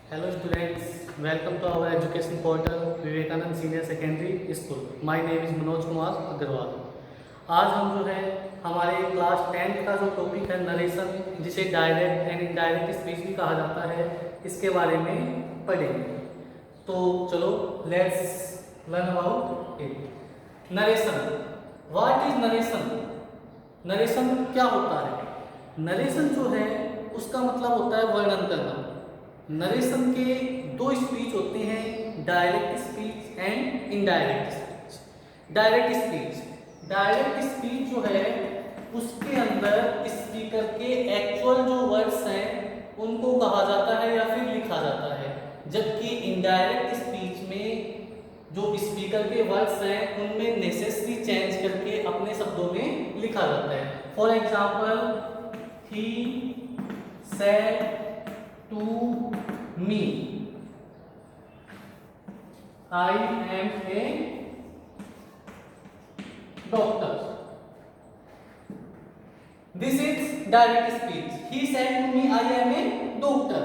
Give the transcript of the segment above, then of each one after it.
Hello students, welcome to our education portal Vivekanand senior secondary school. My name is Manoj Kumar Agrawal. आज हम जो है हमारे क्लास 10th का जो टॉपिक है नरेशन, जिसे डायरेक्ट एंड इनडायरेक्ट स्पीच भी कहा जाता है, इसके बारे में पढ़ेंगे। तो चलो let's learn about it. Narration, what is narration? Narration क्या होता है? नरेशन जो है उसका मतलब होता है वर्णन करना। नरेशन के दो स्पीच होते हैं, direct speech and indirect speech. Direct speech जो है उसके अंदर स्पीकर के एक्चुअल जो वर्ड्स हैं उनको कहा जाता है या फिर लिखा जाता है, जबकि इनडायरेक्ट स्पीच में जो स्पीकर के वर्ड्स हैं उनमें नेसेसरी चेंज करके अपने शब्दों में लिखा जाता है। For example, he said to me, I am a doctor. This is direct speech. He said to me, I am a doctor.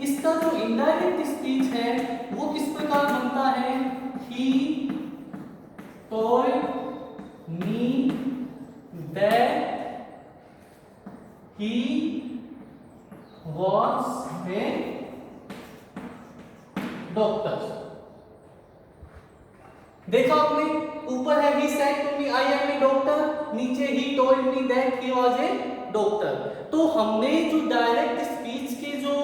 इसका जो इनडायरेक्ट स्पीच है वो किस प्रकार बनता है? He told me that he was a doctor. देखा आपने, ऊपर है he said to me I am a doctor, नीचे he told me that he was a doctor। तो हमने जो डायरेक्ट स्पीच के जो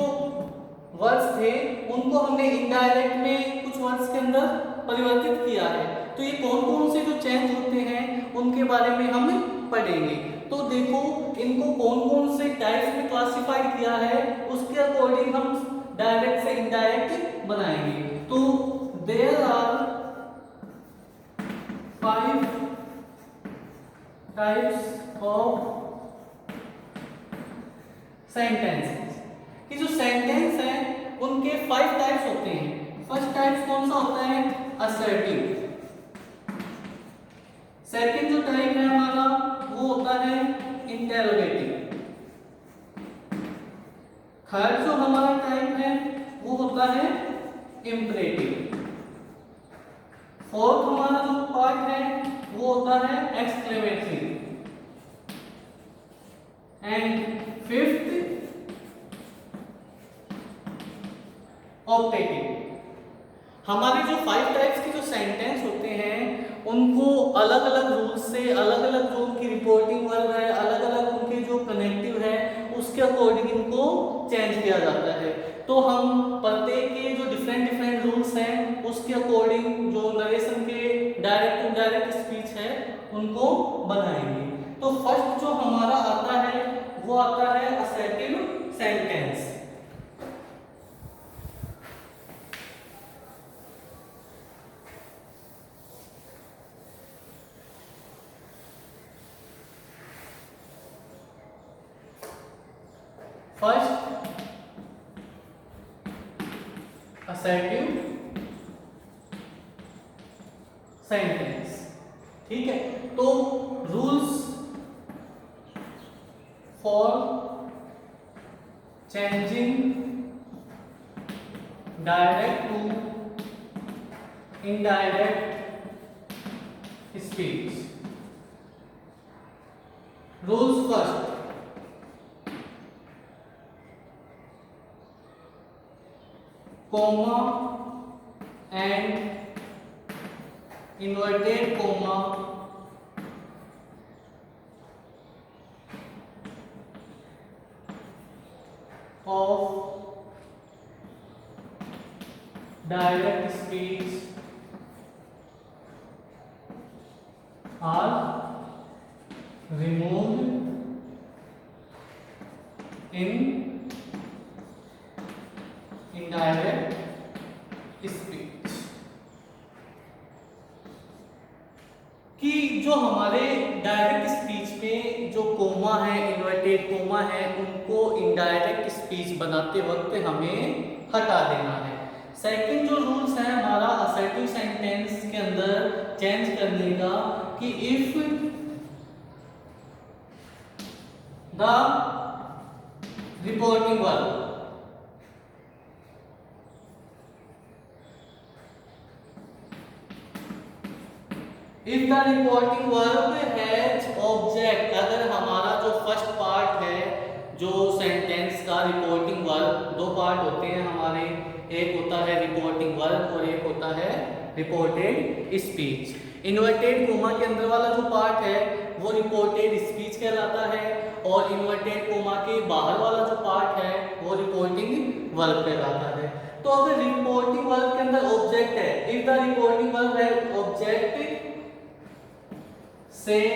वर्ड्स थे उनको हमने इनडायरेक्ट में कुछ वर्ड्स के अंदर परिवर्तित किया है। तो ये कौन कौन से जो चेंज होते हैं उनके बारे में हम पढ़ेंगे। तो देखो, इनको कौन कौन से टाइप्स में क्लासिफाई किया है उसके अकॉर्डिंग हम डायरेक्ट से इनडायरेक्ट बनाएंगे। तो there are 5 types of sentences. कि जो सेंटेंस है उनके 5 टाइप्स होते हैं। फर्स्ट टाइप कौन सा होता है? असर्टिव। सेकंड जो टाइप है हमारा वो होता है इंटेरोगेटिव। थर्ड जो हमारा टाइप है वो होता है इंपरेटिव। फोर्थ हमारा जो पार्ट है वो होता है एक्सक्लेमेटरी। And fifth optative. हमारे जो 5 टाइप्स के जो सेंटेंस होते हैं उनको अलग अलग रूल्स से, अलग अलग जो उनकी रिपोर्टिंग वर्ब है, अलग अलग उनके जो कनेक्टिव है उसके अकॉर्डिंग इनको चेंज किया जाता है। तो हम प्रत्येक के जो डिफरेंट रूल्स हैं उसके अकॉर्डिंग जो नरेशन के डायरेक्ट इनडायरेक्ट स्पीच है उनको बनाएंगे। तो फर्स्ट जो हमारा आता है वो आता है assertive sentence. First assertive sentence. ठीक है, तो rules for changing direct to indirect speech. Rules first, comma and inverted comma of direct speech are removed in indirect speech. कि जो हमारे डायरेक्ट स्पीच में जो कोमा है, इन्वर्टेड कोमा है, उनको इनडायरेक्ट स्पीच बनाते वक्त हमें हटा देना है। सेकंड जो रूल्स है हमारा असर्टिव सेंटेंस के अंदर चेंज करने का, कि if the reporting verb if the reporting verb has object, अगर हमारा जो फर्स्ट पार्ट है जो सेंटेंस का रिपोर्टिंग वर्ब, दो पार्ट होते हैं हमारे, एक होता है रिपोर्टिंग वर्ब और एक होता है रिपोर्टेड स्पीच। इन्वर्टेड कोमा के अंदर वाला जो पार्ट है वो रिपोर्टेड स्पीच कहलाता है और इन्वर्टेड कोमा के बाहर वाला जो पार्ट है वो रिपोर्टिंग वर्ब कहलाता है। तो अगर रिपोर्टिंग वर्ब के अंदर ऑब्जेक्ट है, इफ द रिपोर्टिंग वर्ब है object say,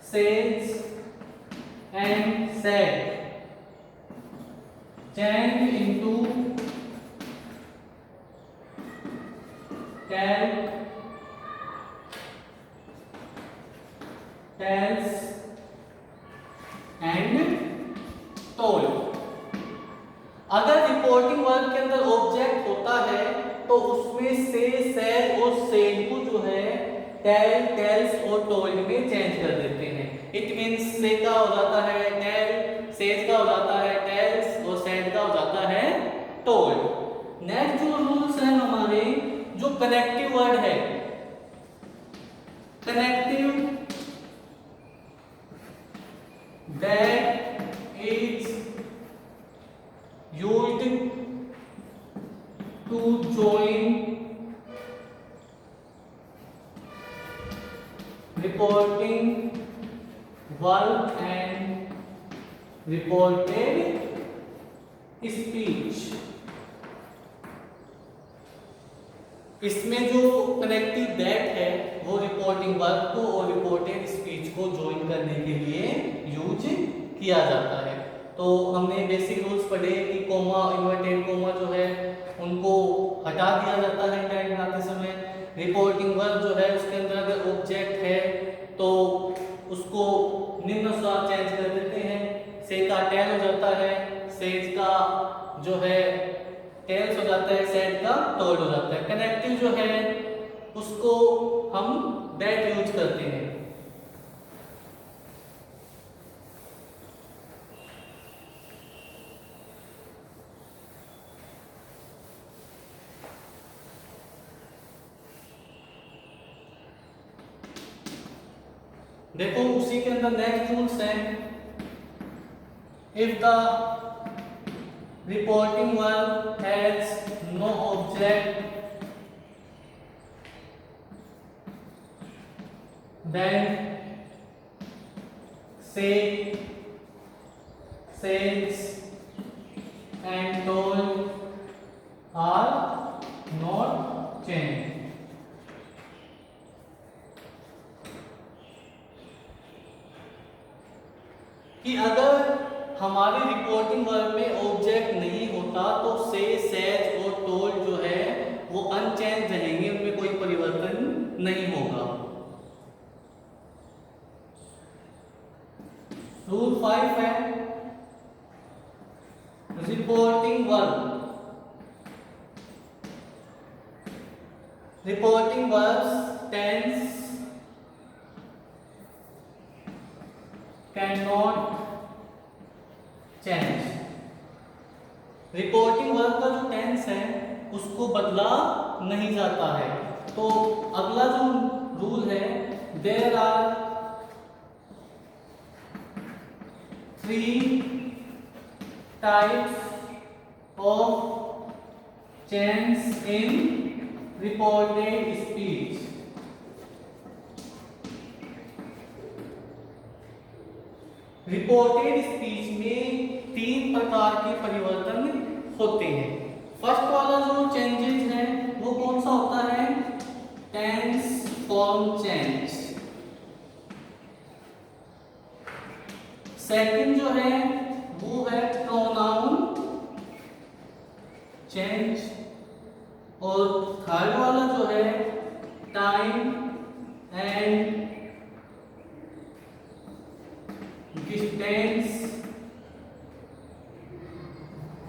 says and said, change into tell, tells and told। अगर रिपोर्टिंग वर्ब के अंदर ऑब्जेक्ट होता है तो उसमें से, सेड और सेड को जो है टेल, टेल्स और टोल्ड में चेंज कर देते हैं। इट मींस से का हो जाता है टेल, सेज का हो जाता है टेल्स और सेड का हो जाता है टोल्ड। नेक्स्ट जो रूल्स हैं हमारे, जो कनेक्टिव वर्ड है, connective that is used to join reporting verb and reported speech। इसमें जो कनेक्टिव दैट है वो रिपोर्टिंग वर्ब को और रिपोर्टेड स्पीच को ज्वाइन करने के लिए यूज किया जाता है। तो हमने बेसिक रूल्स पढ़े कि कोमा, इन्वर्टेड कोमा जो है उनको हटा दिया जाता है टैग बनाते समय। रिपोर्टिंग वर्ब जो है उसके अंदर अगर ऑब्जेक्ट है तो उसको निम्नानुसार चेंज कर देते हैं। से का टेल हो जाता है, सेज का जो है टेल्स हो जाता है, सेड का टोल्ड हो जाता है। कनेक्टिव जो है उसको हम दैट यूज करते हैं। देखो उसी के अंदर नेक्स्ट रूल्स है, if the reporting verb has no object then say, says and told are not change. कि अगर हमारी रिपोर्टिंग वर्ब में ऑब्जेक्ट नहीं होता तो से, सेज और टोल्ड जो है वो अनचेंज रहेंगे, उनमें कोई परिवर्तन नहीं होगा। रूल 5 है reporting verb, reporting verbs tense cannot change। Reporting verb का जो टेंस है उसको बदला नहीं जाता है। तो अगला जो रूल है, there are 3 types of change in reported speech. Reported speech में 3 प्रकार के परिवर्तन होते हैं। फर्स्ट वाला जो चेंजेस है वो कौन सा होता है? Tense form change. सेकंड जो है वो है प्रोनाउन चेंज और थर्ड वाला जो है टाइम